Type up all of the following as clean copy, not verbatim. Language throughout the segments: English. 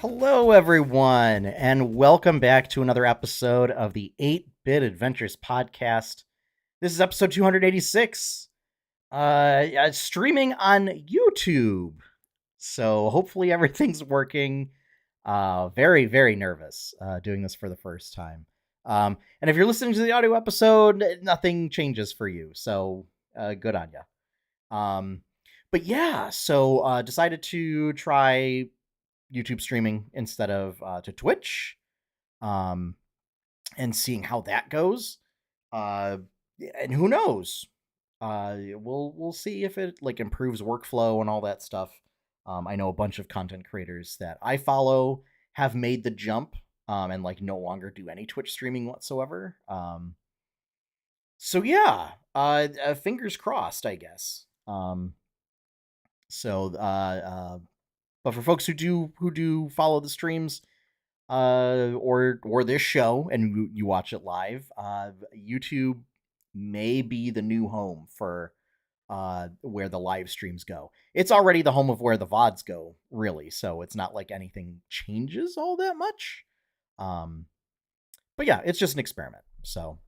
Hello, everyone, and welcome back to another episode of the 8-Bit Adventures podcast. This is episode 286, streaming on YouTube. So hopefully everything's working. Very, very nervous doing this for the first time. And if you're listening to the audio episode, nothing changes for you. So good on you. But yeah, so decided to try YouTube streaming instead of to Twitch, um, and seeing how that goes. Uh, and who knows? We'll see if it like improves workflow and all that stuff. I know a bunch of content creators that I follow have made the jump and like no longer do any Twitch streaming whatsoever. So yeah, fingers crossed, I guess. So But for folks who do follow the streams, or this show and you watch it live, YouTube may be the new home for where the live streams go. It's already the home of where the VODs go, really. So it's not like anything changes all that much. Um, but yeah, it's just an experiment. So,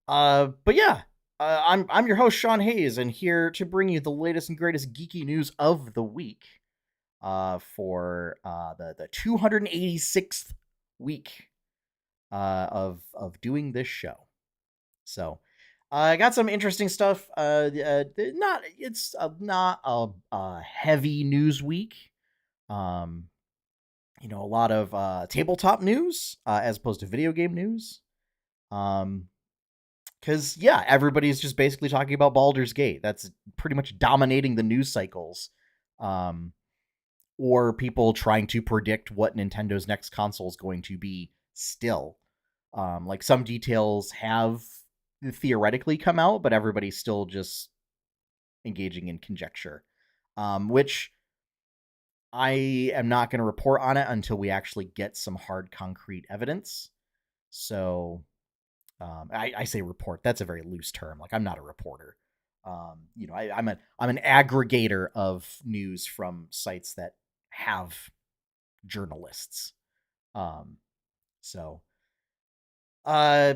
but yeah. I'm your host Sean Hayes, and here to bring you the latest and greatest geeky news of the week for the 286th week of doing this show. So I got some interesting stuff. Not it's not a heavy news week. Um, a lot of tabletop news as opposed to video game news. Because yeah, everybody's just basically talking about Baldur's Gate. That's pretty much dominating the news cycles. Or people trying to predict what Nintendo's next console is going to be still. Like some details have theoretically come out, but everybody's still just engaging in conjecture, which I am not going to report on it until we actually get some hard concrete evidence. So I say report. That's a very loose term. Like I'm not a reporter. I'm an aggregator of news from sites that have journalists. Um, so, uh,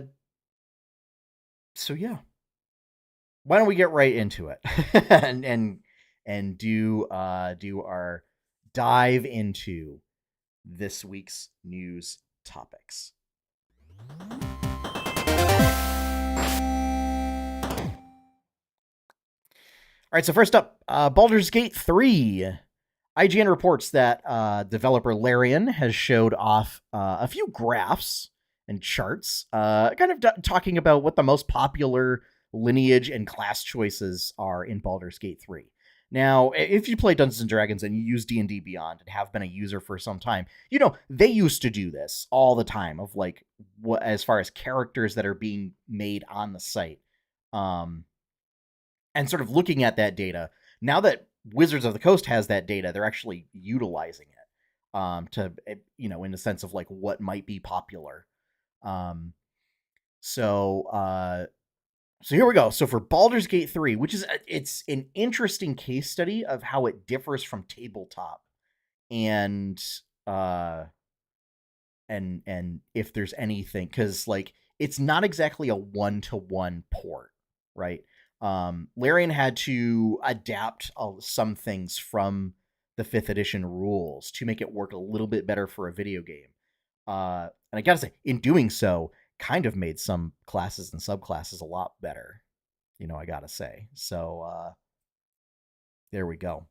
so yeah. Why don't we get right into it and do our dive into this week's news topics. All right, so first up, Baldur's Gate 3. IGN reports that developer Larian has showed off a few graphs and charts, kind of talking about what the most popular lineage and class choices are in Baldur's Gate 3. Now, if you play Dungeons and Dragons and you use D&D Beyond and have been a user for some time, they used to do this all the time of like what as far as characters that are being made on the site. And sort of looking at that data, now that Wizards of the Coast has that data, they're actually utilizing it to, in the sense of like what might be popular. So here we go. So for Baldur's Gate 3, which is it's an interesting case study of how it differs from tabletop, and if there's anything, because like it's not exactly a 1-to-1 port, right? Larian had to adapt some things from the 5th edition rules to make it work a little bit better for a video game. And I gotta say, in doing so, kind of made some classes and subclasses a lot better. I gotta say. So there we go.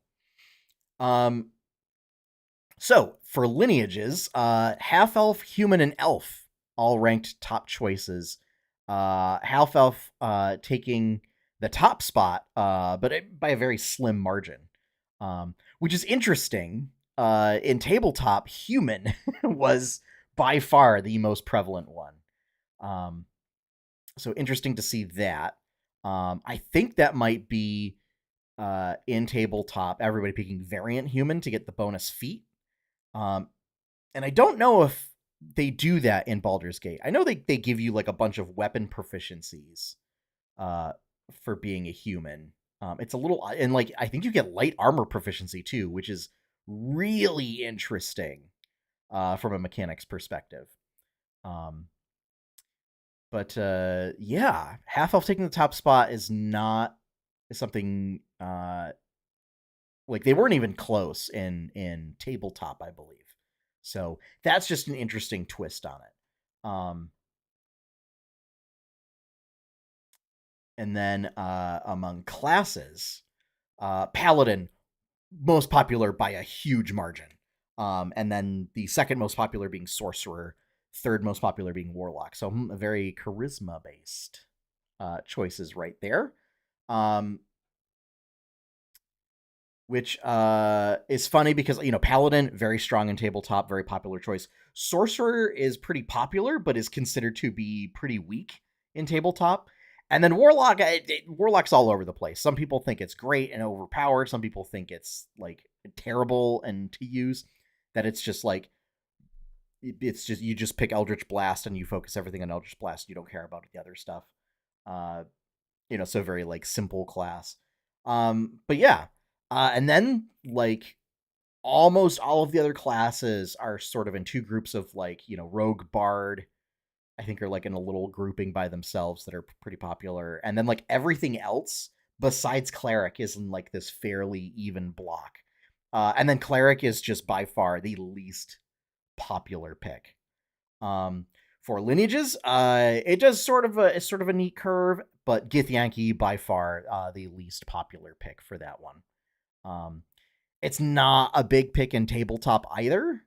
So for lineages, half-elf, human, and elf all ranked top choices. Half-elf taking the top spot, but by a very slim margin, which is interesting. In tabletop, human was by far the most prevalent one. So interesting to see that. I think that might be in tabletop, everybody picking variant human to get the bonus feat. And I don't know if they do that in Baldur's Gate. I know they give you like a bunch of weapon proficiencies for being a human. It's a little, and like I think you get light armor proficiency too, which is really interesting. from a mechanics perspective. Um, but yeah, half elf taking the top spot is something like they weren't even close in tabletop, I believe. So that's just an interesting twist on it. And then among classes, paladin most popular by a huge margin. And then the second most popular being sorcerer, third most popular being warlock. So a very charisma based choices right there. Um, which is funny because paladin very strong in tabletop, very popular choice. Sorcerer is pretty popular but is considered to be pretty weak in tabletop. And then warlock, warlock's all over the place. Some people think it's great and overpowered, some people think it's like terrible and to use, that it's just like it's just you just pick eldritch blast and you focus everything on eldritch blast, you don't care about the other stuff. uh so very like simple class. But yeah, and then like almost all of the other classes are sort of in two groups of like rogue bard, I think, are like in a little grouping by themselves that are pretty popular, and then like everything else besides cleric is in like this fairly even block. And then cleric is just by far the least popular pick. um for lineages, it does sort of a neat curve, but githyanki by far the least popular pick for that one. It's not a big pick in tabletop either,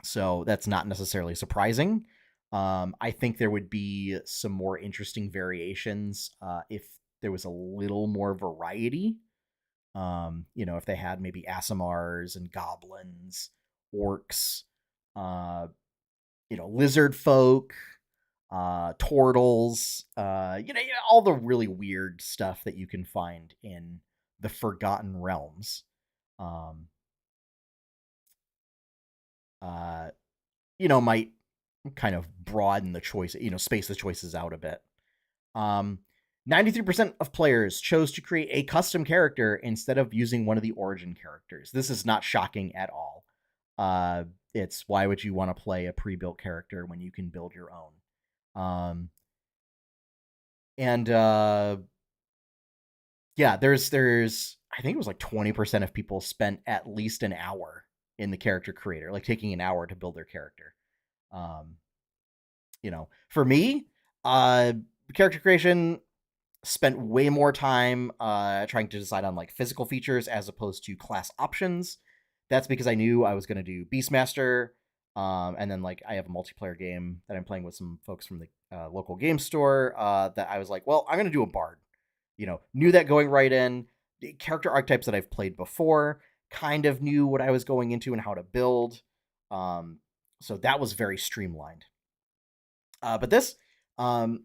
so that's not necessarily surprising. I think there would be some more interesting variations if there was a little more variety. If they had maybe Asimars and goblins, orcs, uh, lizard folk, turtles, all the really weird stuff that you can find in the Forgotten Realms. Um, uh, might kind of broaden the choice, space the choices out a bit. 93% of players chose to create a custom character instead of using one of the origin characters. This is not shocking at all. It's why would you want to play a pre-built character when you can build your own? And yeah, there's I think it was like 20% of people spent at least an hour in the character creator, like taking an hour to build their character. Um, for me, character creation spent way more time trying to decide on like physical features as opposed to class options. That's because I knew I was going to do Beastmaster, and then like I have a multiplayer game that I'm playing with some folks from the local game store. That I was like, well, I'm going to do a bard. Knew that going right in. The character archetypes that I've played before, kind of knew what I was going into and how to build. So that was very streamlined. But this, I'm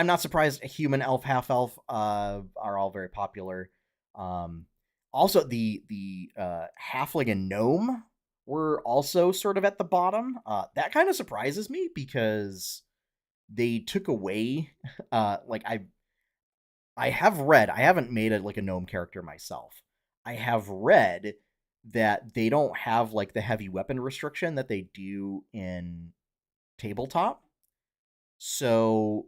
not surprised. Human, elf, half elf are all very popular. Also, the halfling and gnome were also sort of at the bottom. That kind of surprises me because they took away. Like I have read. I haven't made it like a gnome character myself. I have read that they don't have like the heavy weapon restriction that they do in tabletop. So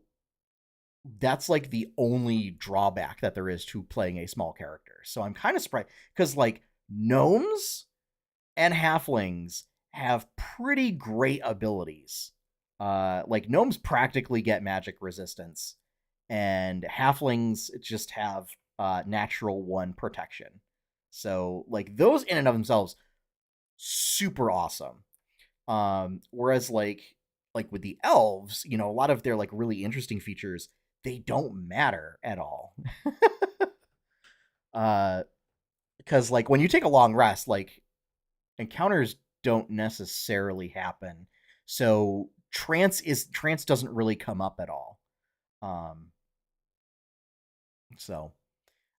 that's like the only drawback that there is to playing a small character. So I'm kind of surprised because like gnomes and halflings have pretty great abilities. Like gnomes practically get magic resistance, and halflings just have natural one protection. So like those in and of themselves, super awesome. Whereas like with the elves, a lot of their like really interesting features, they don't matter at all. uh because like when you take a long rest, like encounters don't necessarily happen. So trance doesn't really come up at all. Um so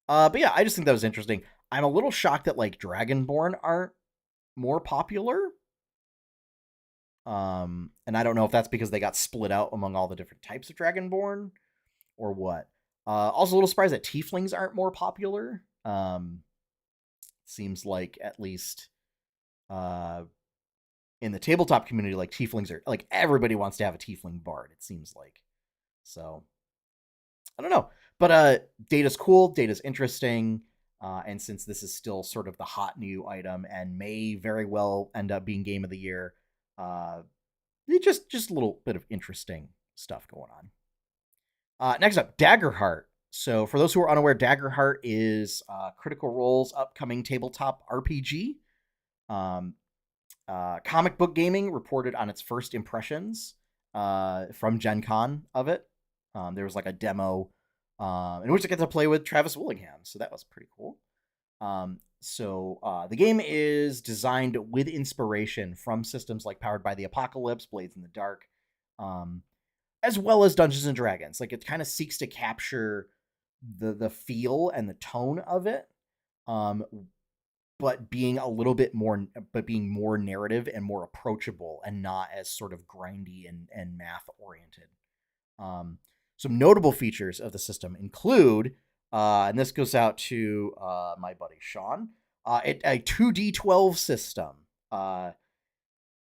but yeah, I just think that was interesting. I'm a little shocked that like Dragonborn aren't more popular. And I don't know if that's because they got split out among all the different types of Dragonborn or what. Also, a little surprised that Tieflings aren't more popular. Seems like at least uh, in the tabletop community, like tieflings are like everybody wants to have a tiefling bard. It seems like so. I don't know, but data's cool. Data's interesting. And since this is still sort of the hot new item and may very well end up being game of the year, uh, just a little bit of interesting stuff going on. Next up, Daggerheart. So, for those who are unaware, Daggerheart is Critical Role's upcoming tabletop RPG. Um, ComicBook Gaming reported on its first impressions from Gen Con of it. There was like a demo in which I get to play with Travis Willingham, so that was pretty cool. The game is designed with inspiration from systems like Powered by the Apocalypse, Blades in the Dark, um, as well as Dungeons and Dragons. Like it kind of seeks to capture the feel and the tone of it, um, but being a little bit more, but being more narrative and more approachable, and not as sort of grindy and math oriented. Some notable features of the system include, and this goes out to my buddy Sean, a 2d12 system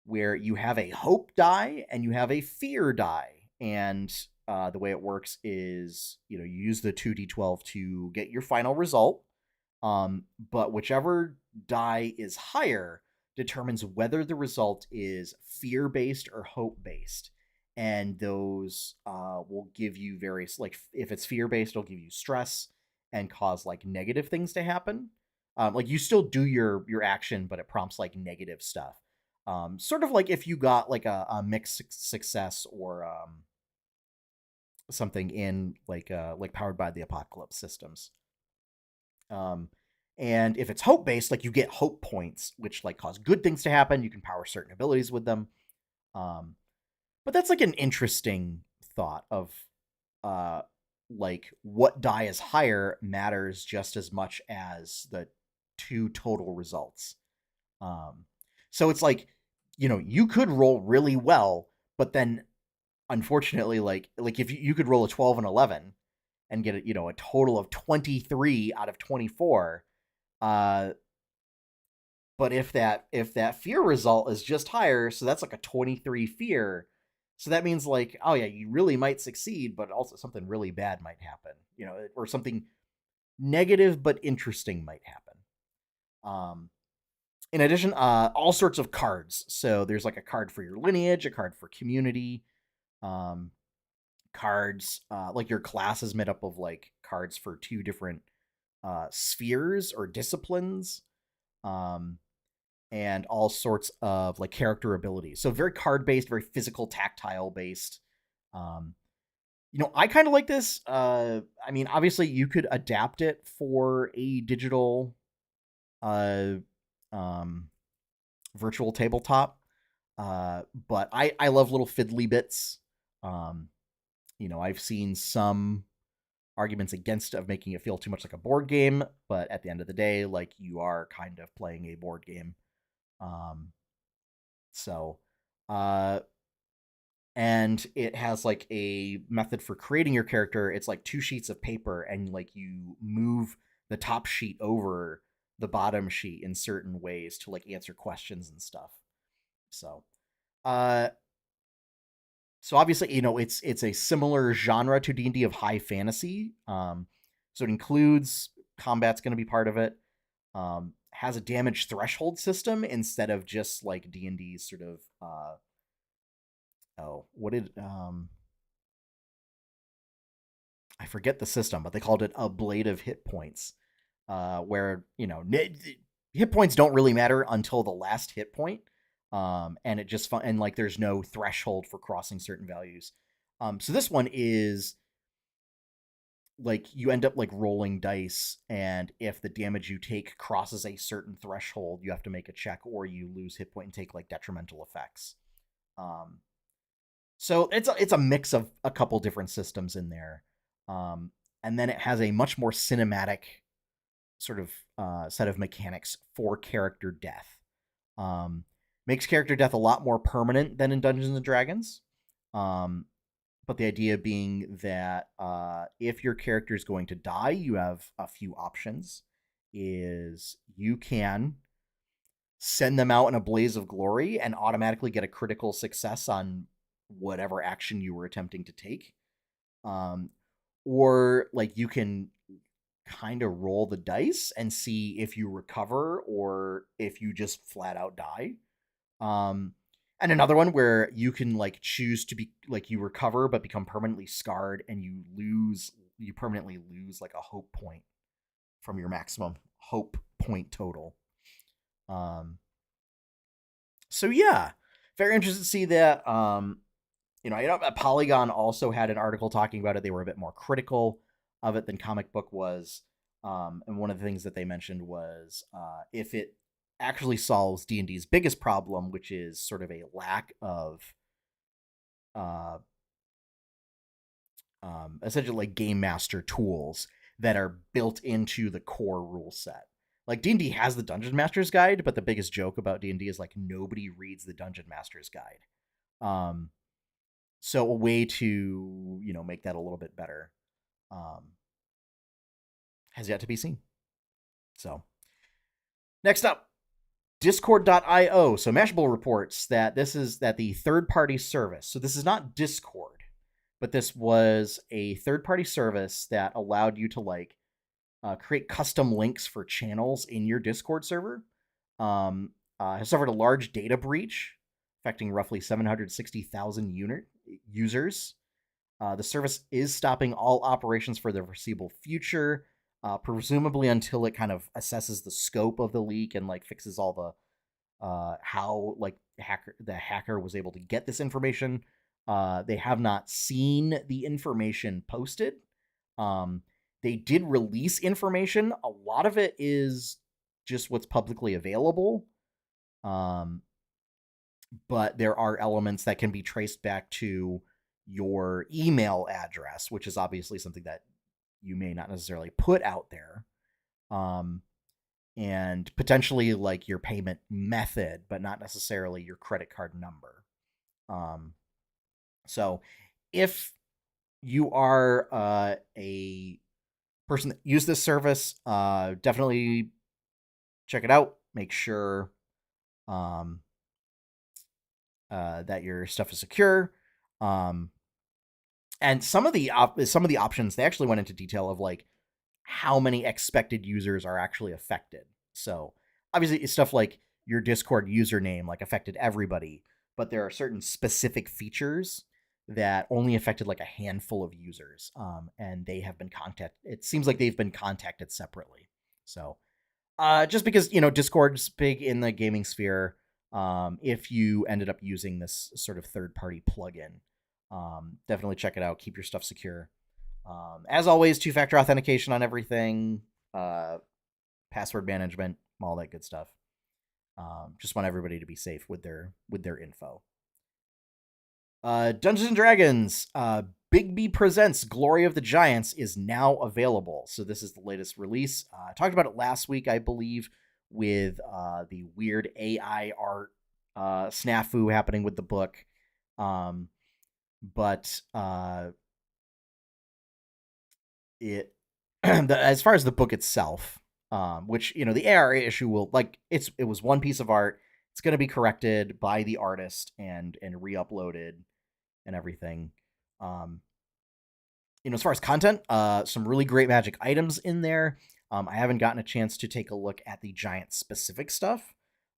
where you have a hope die and you have a fear die. And the way it works is, you use the 2d12 to get your final result. But whichever die is higher determines whether the result is fear-based or hope-based. And those will give you various, like if it's fear-based, it'll give you stress and cause like negative things to happen. Like you still do your action, but it prompts like negative stuff. Sort of like if you got like a mixed success or something in like Powered by the Apocalypse systems. And if it's hope based, like you get hope points, which like cause good things to happen. You can power certain abilities with them. But that's like an interesting thought of like what die is higher matters just as much as the two total results. So it's like, you could roll really well, but then unfortunately, like if you could roll a 12 and 11 and get a total of 23 out of 24. But if that fear result is just higher, so that's like a 23 fear. So that means like, oh yeah, you really might succeed, but also something really bad might happen, or something negative but interesting might happen. In addition, all sorts of cards. So there's like a card for your lineage, a card for community, cards, like your class is made up of like cards for two different spheres or disciplines, and all sorts of like character abilities. So very card based, very physical, tactile based. I kind of like this. I mean, obviously, you could adapt it for a digital, uh, um, virtual tabletop. But I love little fiddly bits. I've seen some arguments against of making it feel too much like a board game, but at the end of the day, like you are kind of playing a board game. Um, so, uh, and it has like a method for creating your character. It's like two sheets of paper, and like you move the top sheet over the bottom sheet in certain ways to like answer questions and stuff. So, uh, so obviously, it's a similar genre to D&D of high fantasy. So it includes combat's going to be part of it. Has a damage threshold system instead of just like D&D's sort of what did I forget the system, but they called it a blade of hit points, where hit points don't really matter until the last hit point. And it just and like there's no threshold for crossing certain values. So this one is like you end up like rolling dice, and if the damage you take crosses a certain threshold, you have to make a check, or you lose hit point and take like detrimental effects. So it's a mix of a couple different systems in there, and then it has a much more cinematic sort of set of mechanics for character death. Makes character death a lot more permanent than in Dungeons and Dragons. But the idea being that if your character is going to die, you have a few options. Is you can send them out in a blaze of glory and automatically get a critical success on whatever action you were attempting to take. Um, or like you can kind of roll the dice and see if you recover or if you just flat out die. Um, and another one where you can like choose to be like you recover but become permanently scarred and you permanently lose like a hope point from your maximum hope point total. Um, so yeah, very interested to see that. I know Polygon also had an article talking about it. They were a bit more critical of it than Comic Book was. And one of the things that they mentioned was if it actually solves D&D's biggest problem, which is sort of a lack of uh, essentially like game master tools that are built into the core rule set. Like D&D has the Dungeon Master's Guide, but the biggest joke about D&D is like nobody reads the Dungeon Master's Guide. So a way to, make that a little bit better has yet to be seen. So next up, Discord.io. So Mashable reports that the third-party service. So this is not Discord, but this was a third-party service that allowed you to create custom links for channels in your Discord server. Has suffered a large data breach affecting roughly 760,000 users. The service is stopping all operations for the foreseeable future, presumably until it kind of assesses the scope of the leak and fixes all the how the hacker was able to get this information. They have not seen the information posted. They did release information. A lot of it is just what's publicly available. But there are elements that can be traced back to your email address, which is obviously something that you may not necessarily put out there. And potentially your payment method, but not necessarily your credit card number. So if you are a person that use this service, definitely check it out. Make sure that your stuff is secure. And some of the options, they actually went into detail of how many expected users are actually affected. So obviously it's stuff like your Discord username affected everybody, but there are certain specific features that only affected a handful of users. And they have been contacted. It seems like they've been contacted separately. So just because, Discord's big in the gaming sphere, if you ended up using this sort of third-party plugin, definitely check it out. Keep your stuff secure. As always, two-factor authentication on everything, password management, all that good stuff. Just want everybody to be safe with their info. Dungeons and Dragons, Big B Presents Glory of the Giants is now available. So this is the latest release. I talked about it last week, I believe, with the weird AI art snafu happening with the book. But it as far as the book itself, which the ARA issue will it was one piece of art. It's going to be corrected by the artist and re-uploaded and everything. As far as content, some really great magic items in there. I haven't gotten a chance to take a look at the giant specific stuff,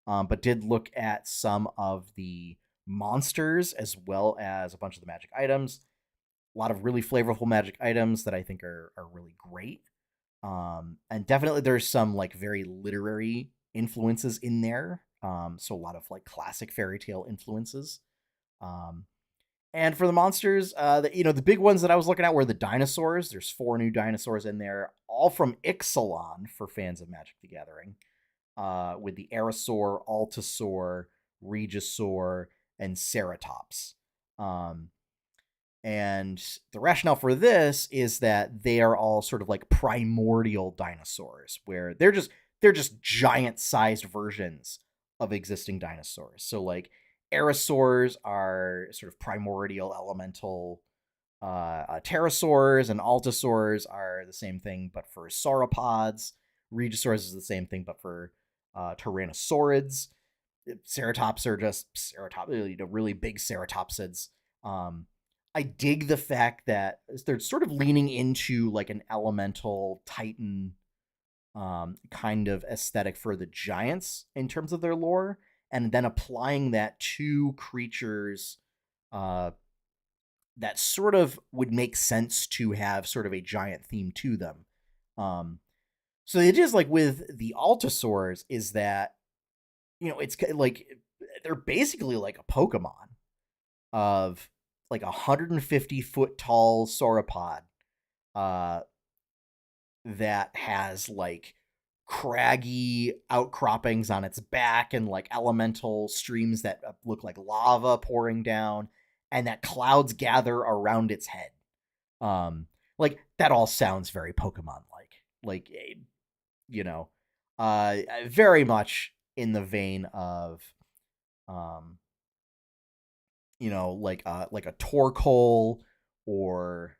but did look at some of the monsters as well as a bunch of the magic items. A lot of really flavorful magic items that I think are really great. And definitely there's some very literary influences in there. So a lot of classic fairy tale influences. And for the monsters, the big ones that I was looking at were the dinosaurs. There's 4 new dinosaurs in there, all from Ixalan for fans of Magic the Gathering. With the Aerosaur, Altasaur, Regisaur, and Ceratops. And the rationale for this is that they are all sort of primordial dinosaurs, where they're just giant-sized versions of existing dinosaurs. So Aerosaurs are sort of primordial elemental pterosaurs, and Altasaurs are the same thing but for sauropods. Regisaurs is the same thing but for Tyrannosaurids. Ceratops are just really big ceratopsids. I dig the fact that they're sort of leaning into like an elemental titan kind of aesthetic for the giants in terms of their lore, and then applying that to creatures uh, that sort of would make sense to have sort of a giant theme to them. Um, so it is like with the Altosaurs is that, it's like they're basically like a Pokemon of like 150-foot tall sauropod uh, that has like craggy outcroppings on its back and like elemental streams that look like lava pouring down, and that clouds gather around its head. Like that all sounds very Pokemon like, you know, very much in the vein of, um, like a Torkoal or,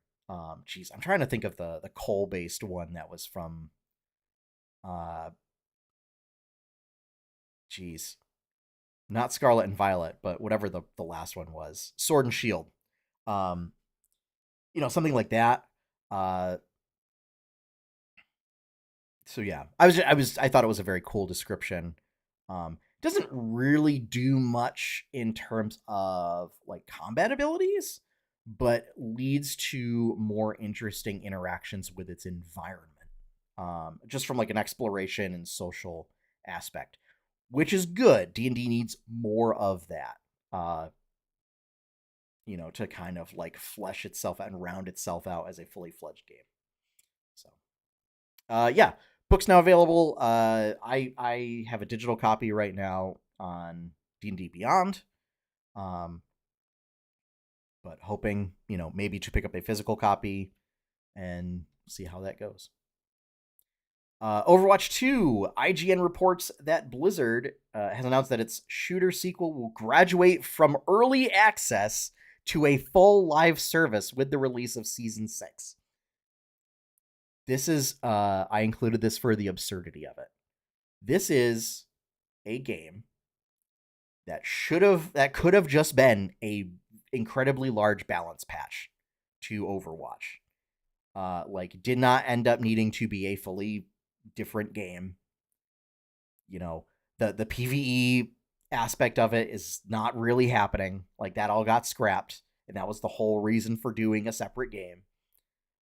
geez, I'm trying to think of the coal based one that was from, uh, geez, not Scarlet and Violet, but whatever the last one was, Sword and Shield. Um, something like that. Uh, so yeah, I thought it was a very cool description. Doesn't really do much in terms of like combat abilities, but leads to more interesting interactions with its environment. Just from like an exploration and social aspect, which is good. D&D needs more of that. To kind of like flesh itself out and round itself out as a fully fledged game. So, yeah, book's now available. I have a digital copy right now on D&D Beyond. But hoping, maybe to pick up a physical copy and see how that goes. Overwatch 2, IGN reports that Blizzard has announced that its shooter sequel will graduate from early access to a full live service with the release of Season 6. This is, I included this for the absurdity of it. This is a game that could have just been a incredibly large balance patch to Overwatch. Like did not end up needing to be a fully different game. The PvE aspect of it is not really happening. Like that all got scrapped, and that was the whole reason for doing a separate game.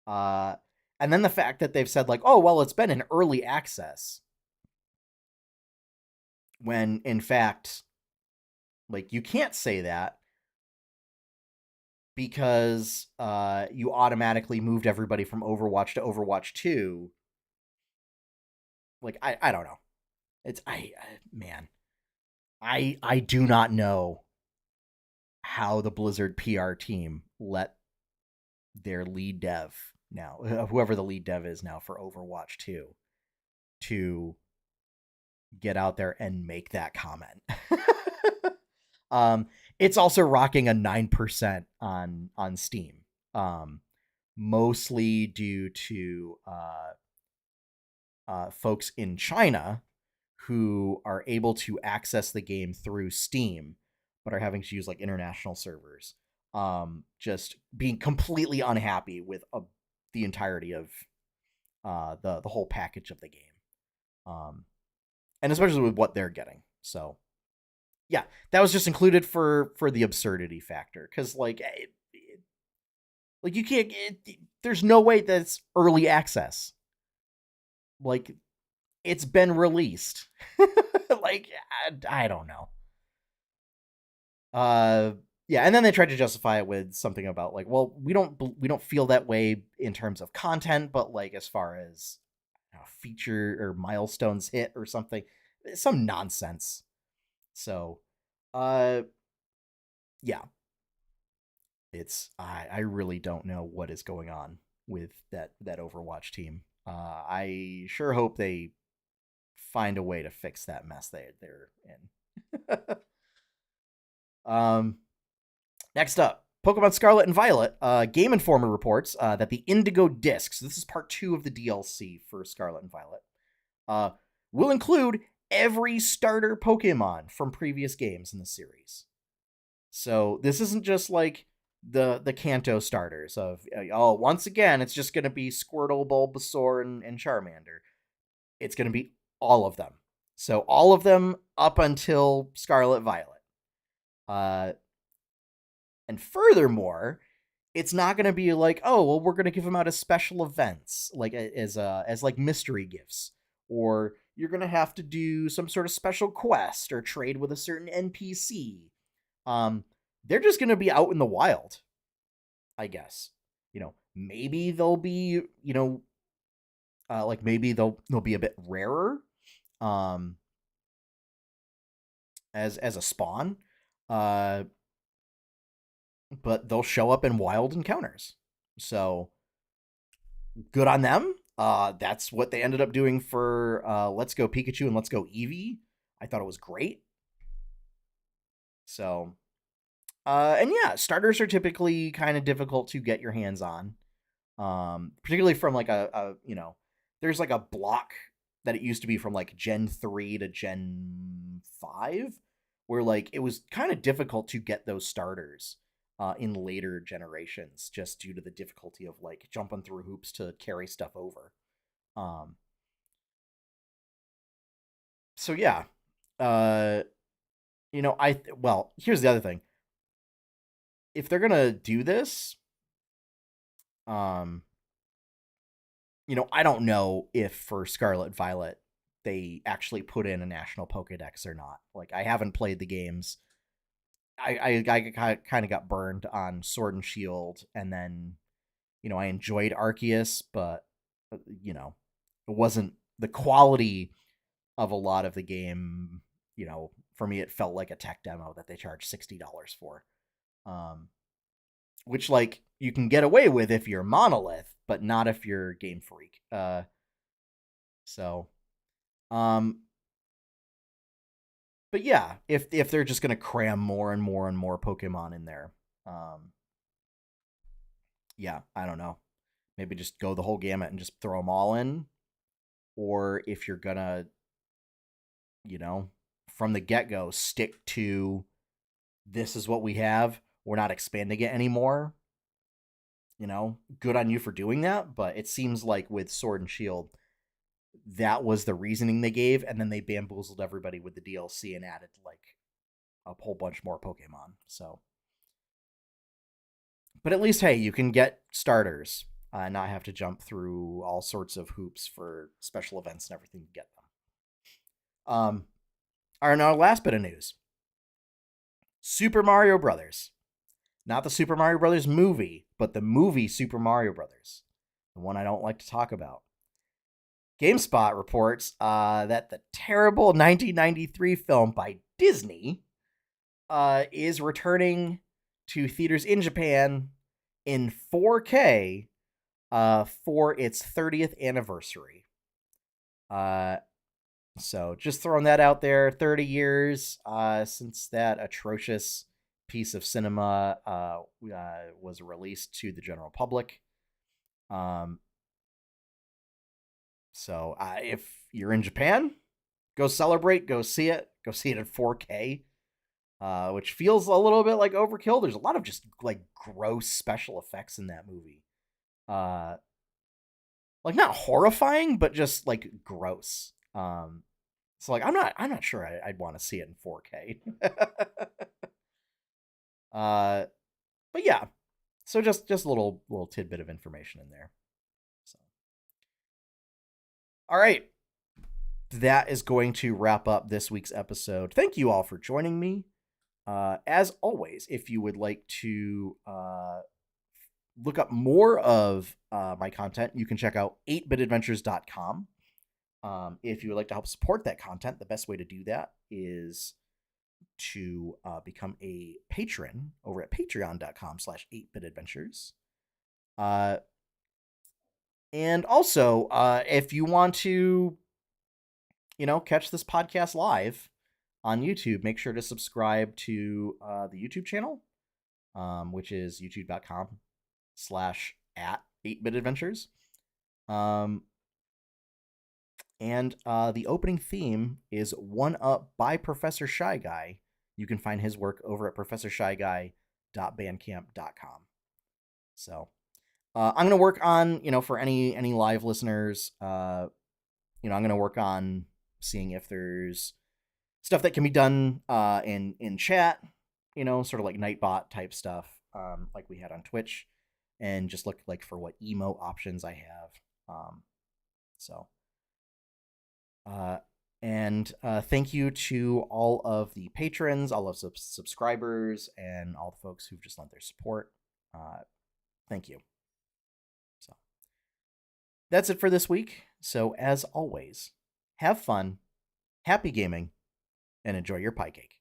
And then the fact that they've said like, oh well, it's been in early access, when in fact, like you can't say that because you automatically moved everybody from Overwatch to Overwatch 2. Like I don't know. It's man. I do not know how the Blizzard PR team let their lead dev now, whoever the lead dev is now for Overwatch 2, to get out there and make that comment. It's also rocking a 9% on Steam. Mostly due to folks in China who are able to access the game through Steam, but are having to use like international servers. Just being completely unhappy with the entirety of the whole package of the game, and especially with what they're getting. So, yeah, that was just included for the absurdity factor, because like you can't. There's no way that's early access. Like, it's been released. Like, I don't know. Yeah, and then they tried to justify it with something about like, well, we don't feel that way in terms of content, but like as far as feature or milestones hit or something, some nonsense. So, yeah, it's I really don't know what is going on with that Overwatch team. I sure hope they find a way to fix that mess they're in. Next up, Pokemon Scarlet and Violet. Game Informer reports that the Indigo Disc, so this is part 2 of the DLC for Scarlet and Violet, will include every starter Pokemon from previous games in the series. So this isn't just like the Kanto starters of, oh, once again it's just going to be Squirtle, Bulbasaur, and Charmander. It's going to be all of them. So all of them up until Scarlet Violet. And furthermore, it's not going to be like, oh, well, we're going to give them out as special events, like as like mystery gifts, or you're going to have to do some sort of special quest or trade with a certain NPC. They're just going to be out in the wild, I guess. Maybe they'll be, like maybe they'll be a bit rarer, um, as a spawn, uh, but they'll show up in wild encounters. So good on them. That's what they ended up doing for Let's Go Pikachu and Let's Go Eevee. I thought it was great. So, and yeah, starters are typically kind of difficult to get your hands on, particularly from like there's like a block that it used to be from like Gen 3 to Gen 5, where like it was kind of difficult to get those starters in later generations, just due to the difficulty of like jumping through hoops to carry stuff over. Um, so yeah, uh, well, here's the other thing. If they're gonna do this, um, I don't know if for Scarlet Violet they actually put in a national Pokedex or not. Like, I haven't played the games. I kind of got burned on Sword and Shield, and then I enjoyed Arceus, but it wasn't the quality of a lot of the game. For me, it felt like a tech demo that they charged $60 for, which like you can get away with if you're Monolith, but not if you're Game Freak. So, um, but yeah, if they're just gonna cram more and more and more Pokemon in there, yeah, I don't know. Maybe just go the whole gamut and just throw them all in, or if you're gonna, from the get go, stick to this is what we have. We're not expanding it anymore. Good on you for doing that. But it seems like with Sword and Shield, that was the reasoning they gave, and then they bamboozled everybody with the DLC and added like a whole bunch more Pokemon. So, but at least, hey, you can get starters, not have to jump through all sorts of hoops for special events and everything to get them. Our last bit of news: Super Mario Brothers, not the Super Mario Brothers movie, but the movie Super Mario Brothers, the one I don't like to talk about. GameSpot reports that the terrible 1993 film by Disney is returning to theaters in Japan in 4K for its 30th anniversary. So just throwing that out there. 30 years since that atrocious piece of cinema was released to the general public. So if you're in Japan, go celebrate, go see it in 4K, which feels a little bit like overkill. There's a lot of just like gross special effects in that movie. Like not horrifying, but just like gross. So like I'm not sure I'd want to see it in 4K. But yeah. So just a little tidbit of information in there. So. All right. That is going to wrap up this week's episode. Thank you all for joining me. As always, if you would like to look up more of my content, you can check out 8bitadventures.com. If you would like to help support that content, the best way to do that is to become a patron over at patreon.com/8bitadventures. And also, if you want to, catch this podcast live on YouTube, make sure to subscribe to the YouTube channel, which is youtube.com/@8bitadventures. And the opening theme is One Up by Professor Shy Guy. You can find his work over at professorshyguy.bandcamp.com. So I'm gonna work on, for any live listeners, I'm gonna work on seeing if there's stuff that can be done in chat, sort of like Nightbot type stuff, like we had on Twitch, and just look like for what emo options I have. So and thank you to all of the patrons, all of subscribers, and all the folks who've just lent their support. Thank you. So that's it for this week. So as always, have fun, happy gaming, and enjoy your pie cake.